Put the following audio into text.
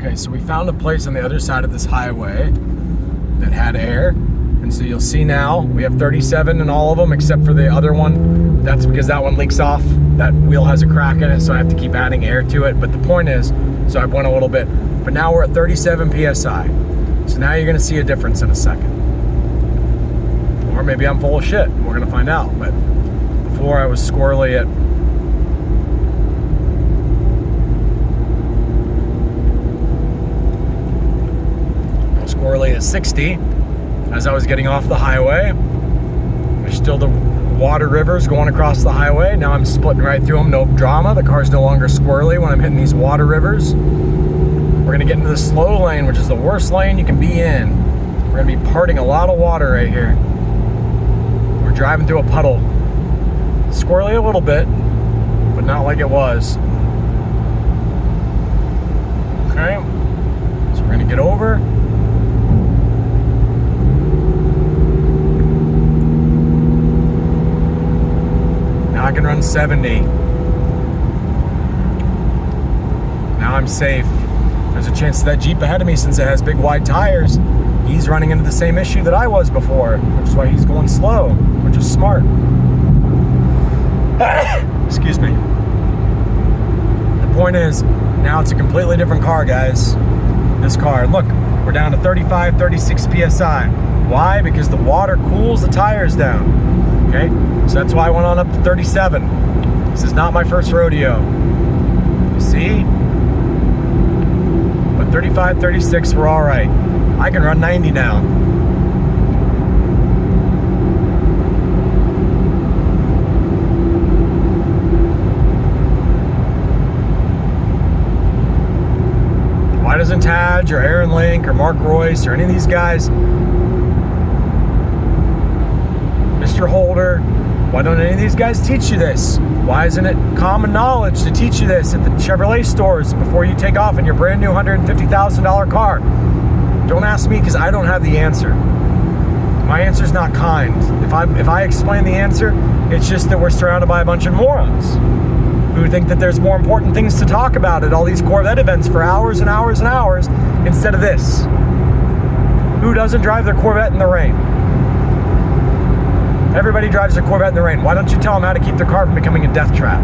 Okay, so we found a place on the other side of this highway that had air. And so you'll see now, we have 37 in all of them, except for the other one. That's because that one leaks off. That wheel has a crack in it, so I have to keep adding air to it. But the point is, so I went a little bit, but now we're at 37 PSI. So now you're gonna see a difference in a second. Or maybe I'm full of shit, we're gonna find out. But before I was squirrely at at 60 as I was getting off the highway. There's still the water rivers going across the highway. Now I'm splitting right through them, no drama. The car's no longer squirrely when I'm hitting these water rivers. We're gonna get into the slow lane, which is the worst lane you can be in. We're gonna be parting a lot of water right here. We're driving through a puddle. Squirrely a little bit, but not like it was. Okay, so we're gonna get over. I can run 70. Now I'm safe. There's a chance that Jeep ahead of me, since it has big wide tires, he's running into the same issue that I was before, which is why he's going slow, which is smart. Excuse me. The point is, now it's a completely different car, guys. This car, look, we're down to 35, 36 PSI. Why? Because the water cools the tires down. Okay, so that's why I went on up to 37. This is not my first rodeo. You see? But 35, 36, we're all right. I can run 90 now. Why doesn't Taj or Aaron Link or Mark Royce or any of these guys, Mr. Holder, why don't any of these guys teach you this? Why isn't it common knowledge to teach you this at the Chevrolet stores before you take off in your brand new $150,000 car? Don't ask me, because I don't have the answer. My answer's not kind. If I explain the answer, it's just that we're surrounded by a bunch of morons who think that there's more important things to talk about at all these Corvette events for hours and hours and hours instead of this. Who doesn't drive their Corvette in the rain? Everybody drives their Corvette in the rain. Why don't you tell them how to keep their car from becoming a death trap?